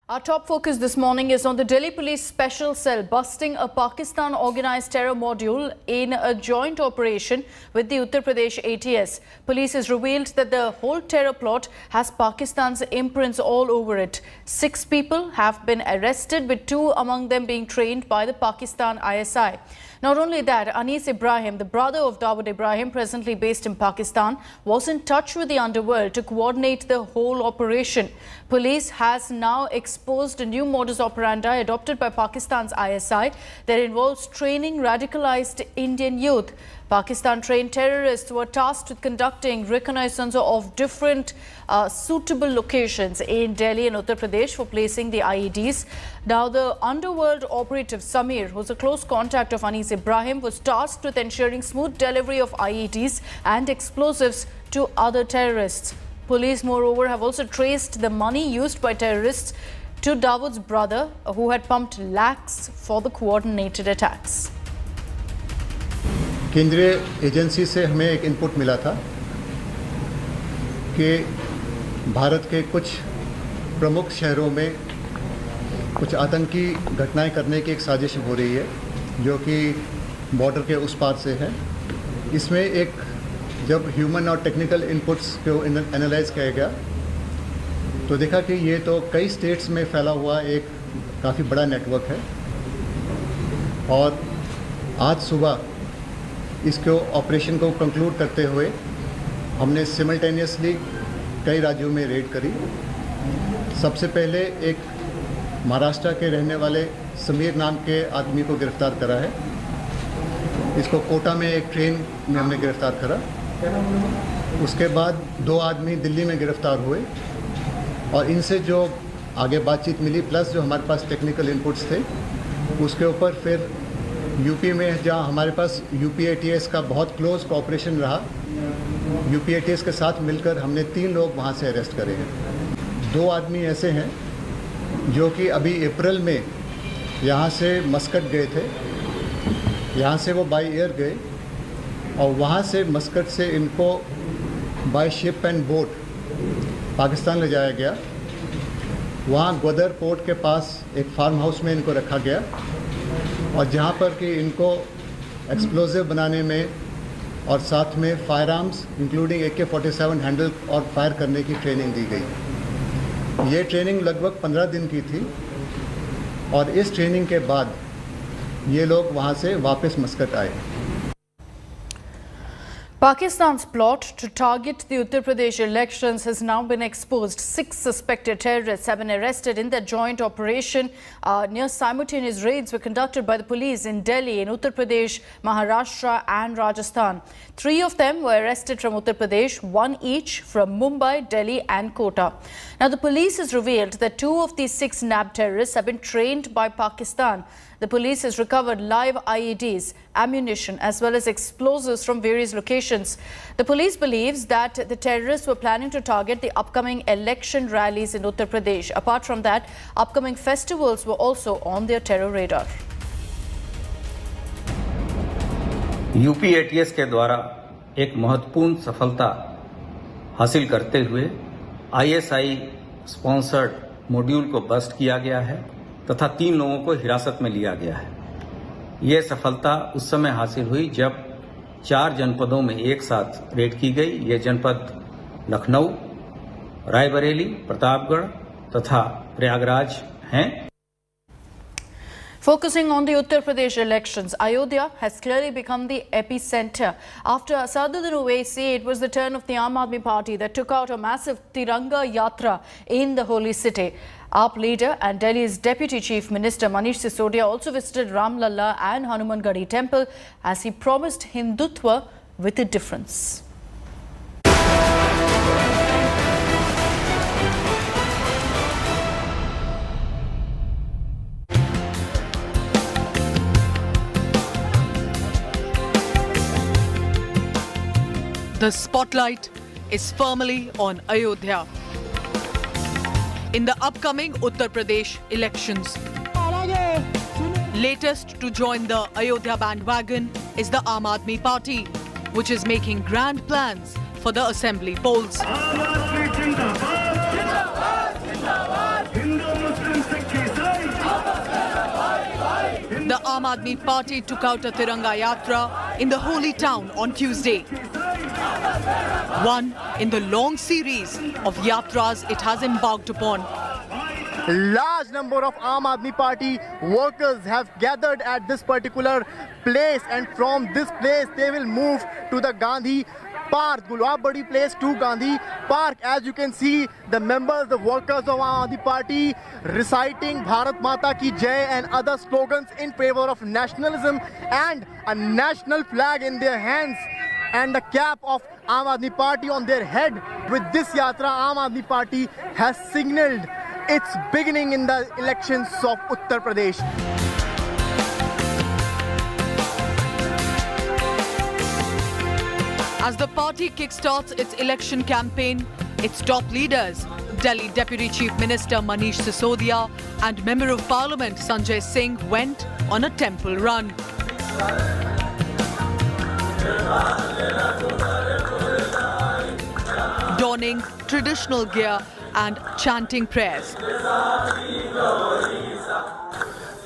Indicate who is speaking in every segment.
Speaker 1: Our top focus this morning is on the Delhi Police Special Cell busting a Pakistan organised terror module in a joint operation with the Uttar Pradesh ATS. Police has revealed that the whole terror plot has Pakistan's imprints all over it. 6 people have been arrested, with 2 among them being trained by the Pakistan ISI. Not only that, Anis Ibrahim, the brother of Dawood Ibrahim, presently based in Pakistan, was in touch with the underworld to coordinate the whole operation. Police has now exposed a new modus operandi adopted by Pakistan's ISI that involves training radicalized Indian youth. Pakistan-trained terrorists were tasked with conducting reconnaissance of different suitable locations in Delhi and Uttar Pradesh for placing the IEDs. Now, the underworld operative Samir, who's a close contact of Anis Ibrahim, was tasked with ensuring smooth delivery of IEDs and explosives to other terrorists. Police, moreover, have also traced the money used by terrorists to Dawood's brother, who had pumped lakhs for the coordinated attacks.
Speaker 2: केंद्रीय agency से हमें एक input मिला था कि भारत के कुछ प्रमुख शहरों में कुछ आतंकी घटनाएं करने की एक साजिश हो रही है, जो कि बॉर्डर के उस पार से है। इसमें एक जब ह्यूमन और टेक्निकल इनपुट्स को एनालाइज किया गया तो देखा कि ये तो कई स्टेट्स में फैला हुआ एक काफ़ी बड़ा नेटवर्क है, और आज सुबह इसको ऑपरेशन को कंक्लूड करते हुए हमने सिमल्टेनियसली कई राज्यों में रेड करी। सबसे पहले एक महाराष्ट्र के रहने वाले समीर नाम के आदमी को गिरफ्तार करा है। इसको कोटा में एक ट्रेन में हमने गिरफ्तार करा। उसके बाद 2 आदमी दिल्ली में गिरफ्तार हुए, और इनसे जो आगे बातचीत मिली प्लस जो हमारे पास टेक्निकल इनपुट्स थे, उसके ऊपर फिर यूपी में जहां हमारे पास यूपी एटीएस का बहुत क्लोज कोऑपरेशन रहा, यूपी एटीएस के साथ मिलकर हमने 3 लोग वहां से अरेस्ट करे हैं। 2 आदमी ऐसे हैं जो कि अभी अप्रैल में यहां से मस्कट गए थे। यहां से वो बाय एयर गए और वहां से मस्कट से इनको by ship and boat Pakistan ले जाया गया। वहां ग्वादर पोर्ट के पास एक फार्म हाउस में इनको रखा गया, और जहां पर कि इनको एक्सप्लोजिव बनाने में और साथ में fire arms including AK-47 handle और फायर करने की ट्रेनिंग दी गई। ये ट्रेनिंग लगभग 15 दिन की थी, और इस ट्रेनिंग के बाद ये लोग वहां से वापस मस्कट आए।
Speaker 1: Pakistan's plot to target the Uttar Pradesh elections has now been exposed. 6 suspected terrorists have been arrested in the joint operation. Near simultaneous raids were conducted by the police in Delhi, in Uttar Pradesh, Maharashtra and Rajasthan. 3 of them were arrested from Uttar Pradesh, 1 each from Mumbai, Delhi and Kota. Now, the police has revealed that 2 of these 6 nabbed terrorists have been trained by Pakistan. The police has recovered live IEDs, ammunition as well as explosives from various locations. The police believes that the terrorists were planning to target the upcoming election rallies in Uttar Pradesh. Apart from that, upcoming festivals were also on their terror radar.
Speaker 3: UP ATS के द्वारा एक महत्वपूर्ण सफलता हासिल करते हुए ISI sponsored module को bast किया गया है तथा 3 लोगों को हिरासत में लिया गया है। ये सफलता उस समय हासिल हुई जब 4 जनपदों में एक साथ रेड की गई। ये जनपद लखनऊ, रायबरेली, प्रतापगढ़ तथा प्रयागराज हैं।
Speaker 1: Focusing on the Uttar Pradesh elections, Ayodhya has clearly become the epicenter. After Asaduddin Owaisi, it was the turn of the Aam Aadmi Party that took out a massive Tiranga Yatra in the holy city. AAP leader and Delhi's Deputy Chief Minister Manish Sisodia also visited Ram Lalla and Hanumangadi Temple as he promised Hindutva with a difference.
Speaker 4: The spotlight is firmly on Ayodhya. In the upcoming Uttar Pradesh elections, latest to join the Ayodhya bandwagon is the Aam Aadmi Party, which is making grand plans for the assembly polls. Aam Aadmi Party took out a Tiranga Yatra in the holy town on Tuesday. One in the long series of yatras it has embarked upon.
Speaker 5: Large number of Aam Aadmi Party workers have gathered at this particular place, and from this place they will move to the Gandhi Park, Gulab Badi place to Gandhi Park. As you can see, the members, the workers of Aam Aadmi Party reciting Bharat Mata Ki Jai and other slogans in favor of nationalism, and a national flag in their hands and the cap of Aam Aadmi Party on their head. With this yatra, Aam Aadmi Party has signalled its beginning in the elections of Uttar Pradesh.
Speaker 4: As the party kickstarts its election campaign, its top leaders, Delhi Deputy Chief Minister Manish Sisodia and Member of Parliament Sanjay Singh, went on a temple run. Donning traditional gear and chanting prayers.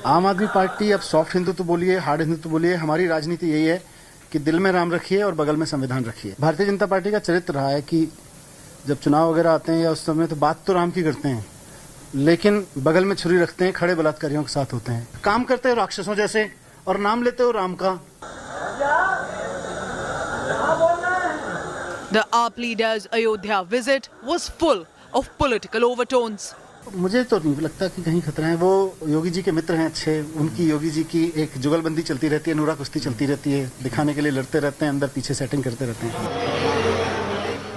Speaker 6: आम आदमी party अब soft Hindutva बोलिए, hard Hindutva बोलिए, हमारी राजनीति यही है कि दिल में राम रखिए और बगल में संविधान रखिए। भारतीय जनता पार्टी का चरित्र रहा है कि जब चुनाव वगैरह आते हैं या उस समय तो बात तो राम की करते हैं, लेकिन बगल में छुरी रखते हैं, खड़े बलात्कारियों के साथ होते हैं, काम करते हो राक्षसों जैसे और नाम लेते हो राम का।
Speaker 4: The AAP leader's Ayodhya visit was full of political overtones.
Speaker 6: मुझे तो नहीं लगता कि कहीं खतरा है। वो योगी जी के मित्र हैं अच्छे, उनकी योगी जी की एक जुगलबंदी चलती रहती है, नूरा कुश्ती चलती रहती है, दिखाने के लिए लड़ते रहते हैं, अंदर पीछे सेटिंग करते रहते हैं।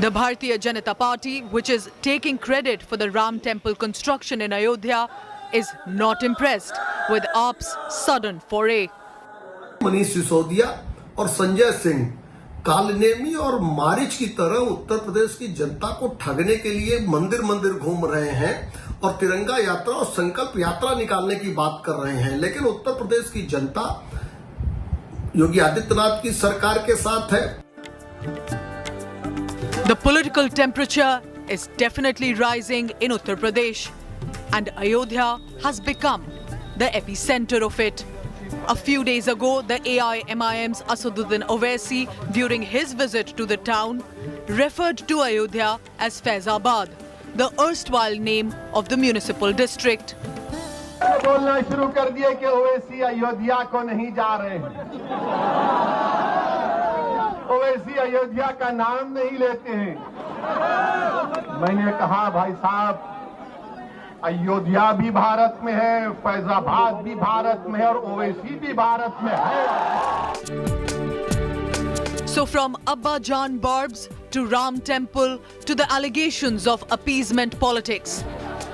Speaker 4: The Bharatiya Janata Party, which is taking credit for the Ram temple construction in Ayodhya, is not impressed with AAP's sudden foray.
Speaker 7: Manish Sisodia और संजय सिंह कालनेमी और मारिच की तरह उत्तर प्रदेश की जनता को ठगने के लिए मंदिर मंदिर घूम रहे हैं और तिरंगा यात्रा और संकल्प यात्रा निकालने की बात कर रहे हैं, लेकिन उत्तर प्रदेश की जनता योगी आदित्यनाथ की सरकार के साथ है।
Speaker 4: The political temperature is definitely rising in Uttar Pradesh, and Ayodhya has become the epicenter of it. A few days ago, the AIMIM's Asaduddin Owaisi, during his visit to the town, referred to Ayodhya as Faizabad, the erstwhile name of the municipal district.
Speaker 5: बोलना शुरू कर दिए कि ओवैसी अयोध्या को नहीं जा रहे हैं। ओवैसी अयोध्या का नाम नहीं लेते हैं। मैंने कहा भाई साहब, अयोध्या भी भारत में है, फैजाबाद भी भारत में है और ओवैसी भी भारत में है।
Speaker 4: So from Abba Jan Barbs to Ram Temple to the allegations of appeasement politics,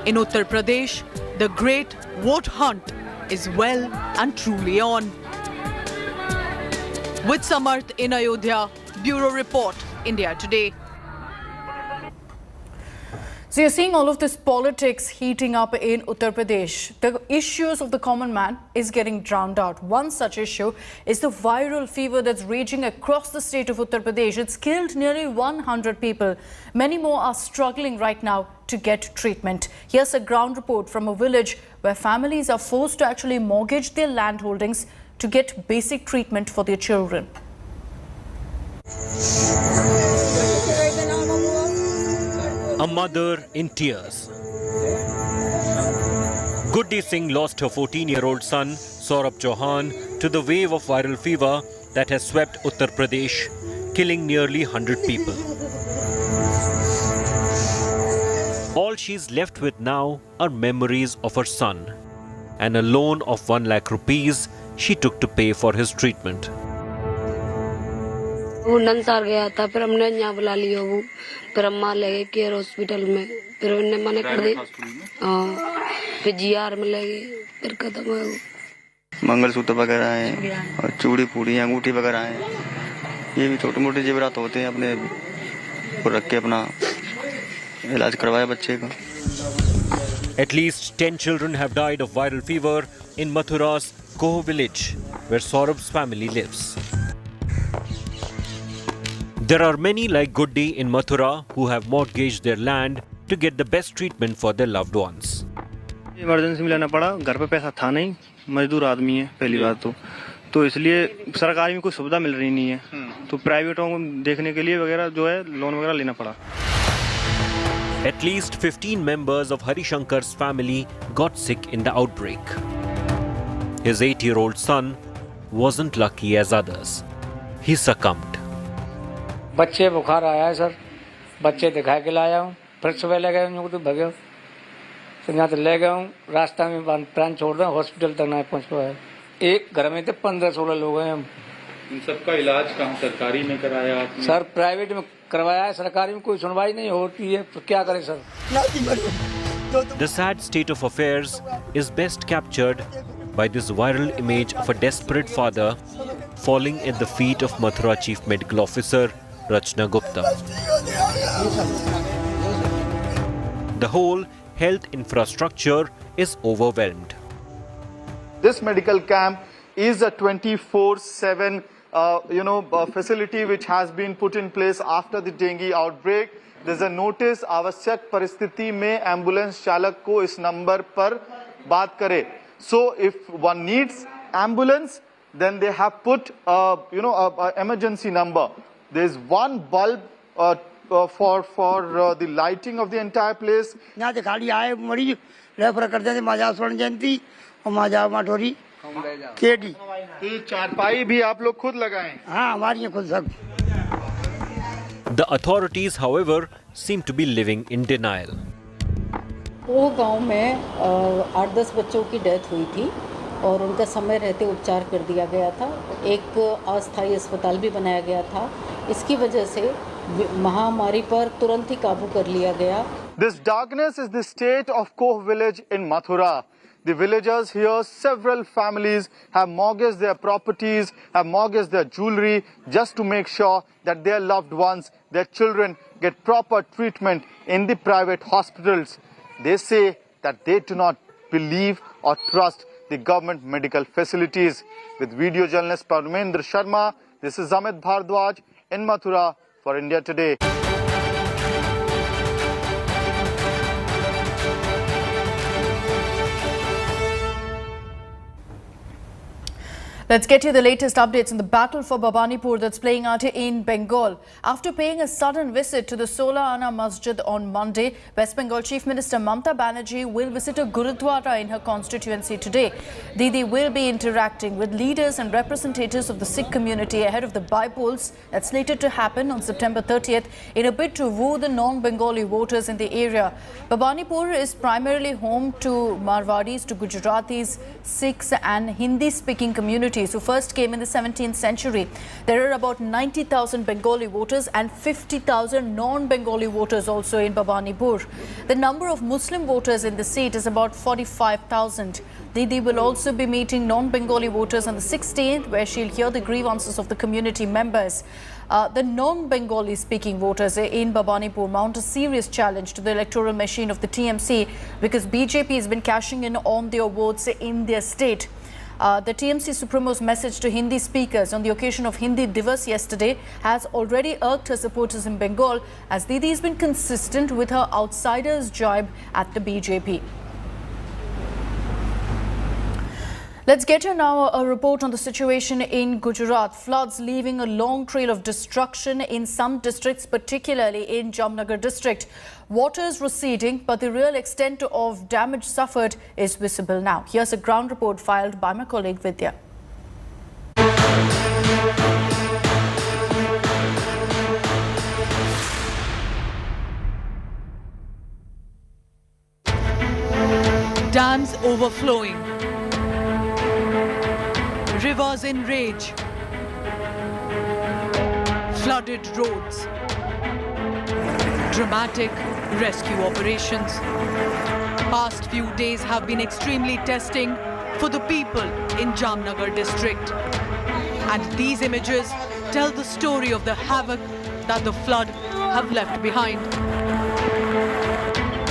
Speaker 4: in Uttar Pradesh, the great vote hunt is well and truly on. With Samarth in Ayodhya, Bureau Report, India Today.
Speaker 1: So you're seeing all of this politics heating up in Uttar Pradesh. The issues of the common man is getting drowned out. One such issue is the viral fever that's raging across the state of Uttar Pradesh. It's killed nearly 100 people. Many more are struggling right now to get treatment. Here's a ground report from a village where families are forced to actually mortgage their land holdings to get basic treatment for their children.
Speaker 8: A mother in tears. Gurdi Singh lost her 14-year-old son, Saurabh Chauhan, to the wave of viral fever that has swept Uttar Pradesh, killing nearly 100 people. All she's left with now are memories of her son and a loan of 1 lakh rupees she took to pay for his treatment.
Speaker 9: वो नंसार गया था, फिर हमने यहाँ बुला लिया, वो फिर अम्मा ले गए केयर हॉस्पिटल में, फिर उन्होंने मना कर दी। फिर जीआर में ले गए, फिर खत्म हो गया।
Speaker 10: मंगलसूत्र वगैरह हैं और चूड़ी पूड़ी अंगूठी वगैरह हैं, ये भी छोटे मोटे जेवरात होते हैं, अपने को रख के अपना इलाज करवाया बच्चे का।
Speaker 8: At least 10 children have died of viral fever in Mathura's Koh village, where Saurabh's family lives. There are many like Guddi in Mathura who have mortgaged their land to get the best treatment for their loved ones.
Speaker 11: Emergency में लेना पड़ा, घर पे पैसा था नहीं, मजदूर आदमी है पहली बात तो इसलिए सरकारी में कोई सुविधा मिल रही नहीं है, तो प्राइवेटों को देखने के लिए वगैरह जो है लोन वगैरह लेना पड़ा।
Speaker 8: At least 15 members of Harishankar's family got sick in the outbreak. His 8-year-old son wasn't lucky as others. He succumbed.
Speaker 12: बच्चे बुखार आया है सर, बच्चे दिखा के लाया हूँ, फिर सुबह ले गए उनको तो भगे, तो यहाँ तो ले गया हूँ, रास्ता में प्राण छोड़ रहा हूँ, हॉस्पिटल तक नहीं पहुँच पाया। एक घर में थे 15-16 लोग हैं हम।
Speaker 13: इन सबका इलाज कहाँ सरकारी में कराया आपने?
Speaker 12: सर प्राइवेट में करवाया है, सरकारी में कोई सुनवाई नहीं होती है, तो क्या करें sir.
Speaker 8: The sad state of affairs is best captured by this viral image of a desperate father falling at the feet of Mathura Chief Medical Officer Rachna Gupta. The whole health infrastructure is overwhelmed.
Speaker 14: This medical camp is a 24/7 facility which has been put in place after the dengue outbreak. There's a notice आवश्यक परिस्थिति में ambulance चालक को इस number पर बात करे. So if one needs ambulance, then they have put a emergency number. There's one bulb for the lighting of the entire place.
Speaker 15: यहाँ से खाली आए मरीज रेफर कर देते माजा स्वर्ण जयंती और माजा माठोरी केडी।
Speaker 14: ये चारपाई भी आप लोग खुद लगाएं?
Speaker 15: हाँ हमारी खुद सब।
Speaker 8: The authorities, however, seem to be living in denial.
Speaker 16: वो गांव में 8-10 बच्चों की डेथ हुई थी और उनका समय रहते उपचार कर दिया गया था। एक अस्थायी अस्पताल भी बनाया गया था। इसकी वजह से महामारी पर तुरंत ही काबू कर लिया गया।
Speaker 14: This darkness is the state of Koh village in Mathura. The villagers here, several families have mortgaged their properties, have mortgaged their jewelry just to make sure that their loved ones, their children get proper treatment in the private hospitals. They say that they do not believe or trust the government medical facilities. With video journalist Parmendra Sharma, this is Amit Bhardwaj in Mathura for India Today.
Speaker 1: Let's get you the latest updates on the battle for Bhabanipur that's playing out in Bengal. After paying a sudden visit to the Sola Ana Masjid on Monday, West Bengal Chief Minister Mamata Banerjee will visit a Gurudwara in her constituency today. Didi will be interacting with leaders and representatives of the Sikh community ahead of the by-polls that's slated to happen on September 30th in a bid to woo the non-Bengali voters in the area. Bhabanipur is primarily home to Marwadis, to Gujaratis, Sikhs and Hindi-speaking communities who first came in the 17th century. There are about 90,000 Bengali voters and 50,000 non-Bengali voters also in Bhabanipur. The number of Muslim voters in the seat is about 45,000. Didi will also be meeting non-Bengali voters on the 16th, where she'll hear the grievances of the community members. The non-Bengali speaking voters in Bhabanipur mount a serious challenge to the electoral machine of the TMC because BJP has been cashing in on their votes in their state. The TMC Supremo's message to Hindi speakers on the occasion of Hindi Divas yesterday has already irked her supporters in Bengal, as Didi has been consistent with her outsiders jibe at the BJP. Let's get you now a report on the situation in Gujarat. Floods leaving a long trail of destruction in some districts, particularly in Jamnagar district. Water is receding, but the real extent of damage suffered is visible now. Here's a ground report filed by my colleague Vidya.
Speaker 4: Dams overflowing. Rivers in rage. Flooded roads. Dramatic rescue operations. Past few days have been extremely testing for the people in Jamnagar district. And these images tell the story of the havoc that the flood have left behind.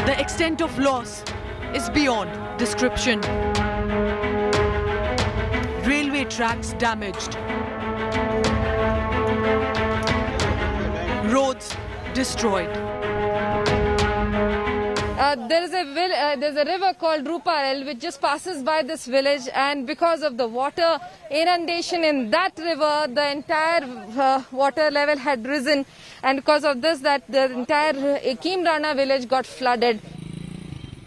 Speaker 4: The extent of loss is beyond description. Railway tracks damaged. Roads destroyed.
Speaker 17: there's a river called Ruparel which just passes by this village, and because of the water inundation in that river, the entire water level had risen, and because of this, that the entire Ekimrana village got flooded.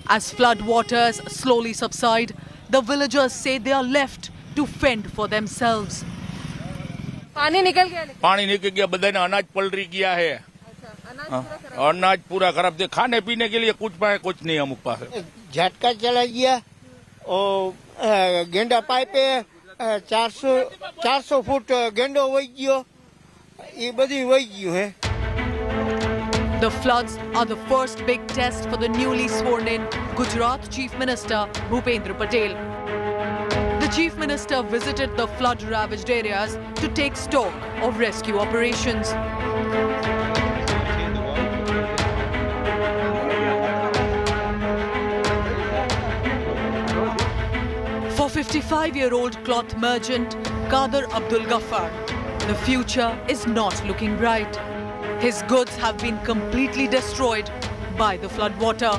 Speaker 4: As flood waters slowly subside, the villagers say they are left to fend for themselves.
Speaker 17: पानी निकल गया,
Speaker 18: पानी निकल गया, बधाने अनाज पलटी किया है, अनाज पूरा खराब थे, खाने पीने के लिए कुछ नहीं हम पास।
Speaker 15: झटका चला गया और गेंडा पाइप 400 फुट गेंडो वही गयो, ये बड़ी वही गयो है।
Speaker 4: The floods are the first big test for the newly sworn-in Gujarat Chief Minister Bhupendra Patel. The Chief Minister visited the flood-ravaged areas to take stock of rescue operations. For 55-year-old cloth merchant Kader Abdul Ghaffar, the future is not looking bright. His goods have been completely destroyed by the flood water.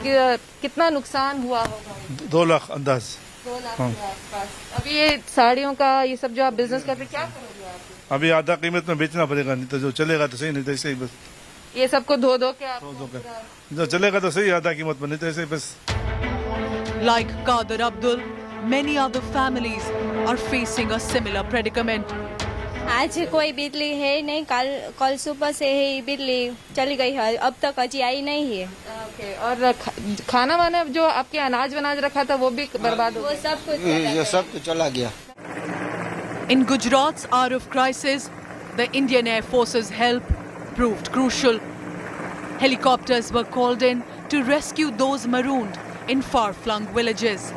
Speaker 17: कितना नुकसान हुआ होगा?
Speaker 18: 2 लाख अंदाज।
Speaker 17: 2 लाख के आसपास। अभी ये साड़ियों का ये सब जो आप बिजनेस करते क्या करोगे आप?
Speaker 18: अभी आधा कीमत में बेचना पड़ेगा, नहीं तो जो चलेगा तो सही, नहीं तो ऐसे ही बस।
Speaker 17: ये सबको धो के आप
Speaker 18: जो चलेगा तो सही आधा कीमत में, नहीं तो ऐसे ही बस।
Speaker 4: Like Kader Abdul, many other families are facing a similar predicament.
Speaker 19: आज कोई बिजली है नहीं, कल सुबह से ही बिजली चली गई है, अब तक अजी आई नहीं है।
Speaker 17: और खाना वाना जो आपके अनाज वनाज रखा था वो भी बर्बाद हो गया?
Speaker 15: वो सब कुछ चला गया।
Speaker 4: In Gujarat's hour of crisis, the Indian Air Force's help proved crucial. Helicopters were called in to rescue those marooned in far-flung villages.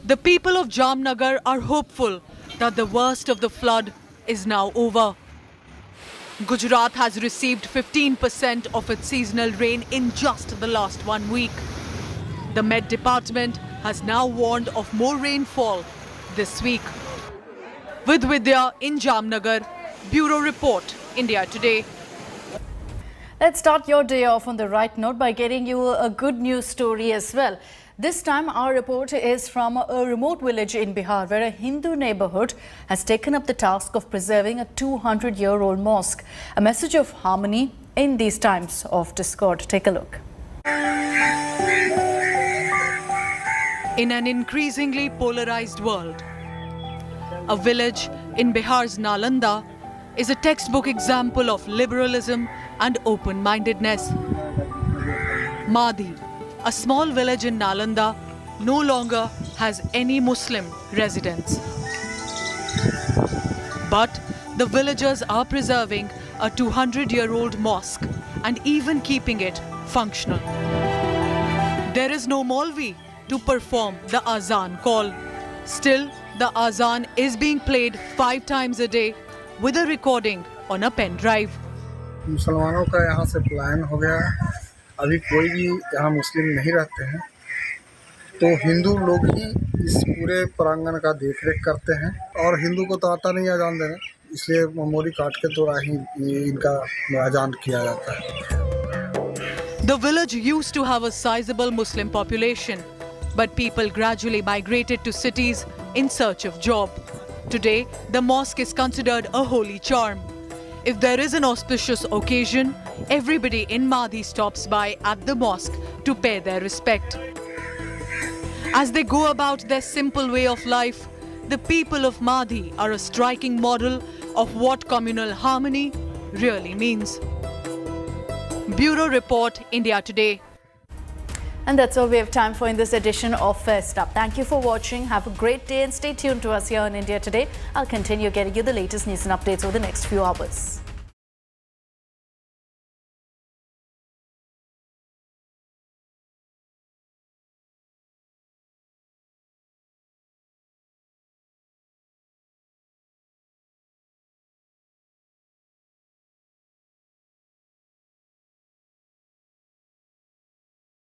Speaker 4: The people of Jamnagar are hopeful that the worst of the flood is now over. Gujarat has received 15% of its seasonal rain in just the last 1 week. The Met Department has now warned of more rainfall this week. With Vidya in Jamnagar, Bureau Report, India Today.
Speaker 1: Let's start your day off on the right note by getting you a good news story as well. This time our report is from a remote village in Bihar where a Hindu neighborhood has taken up the task of preserving a 200-year-old mosque. A message of harmony in these times of discord. Take a look.
Speaker 4: In an increasingly polarized world, a village in Bihar's Nalanda is a textbook example of liberalism and open-mindedness. Madhi, a small village in Nalanda, no longer has any Muslim residents. But the villagers are preserving a 200-year-old mosque and even keeping it functional. There is no Maulvi to perform the azan call. Still, the azan is being played 5 times a day with a recording on a pen drive.
Speaker 6: मुसलमानों का यहाँ से plan हो गया, अभी कोई भी यहाँ मुस्लिम नहीं रहते हैं, तो हिंदू लोग ही इस पूरे प्रांगण का देखरेख करते हैं और हिंदू को तो आता नहीं अजान देना, इसलिए मोरी काट के तो ही इनका अजान किया जाता है।
Speaker 4: The village used to have a sizable Muslim population, but people gradually migrated to cities in search of job. Today, the mosque is considered a holy charm. If there is an auspicious occasion, everybody in Madhi stops by at the mosque to pay their respect. As they go about their simple way of life, the people of Madhi are a striking model of what communal harmony really means. Bureau Report, India Today.
Speaker 1: And that's all we have time for in this edition of First Up. Thank you for watching. Have a great day and stay tuned to us here on India Today. I'll continue getting you the latest news and updates over the next few hours.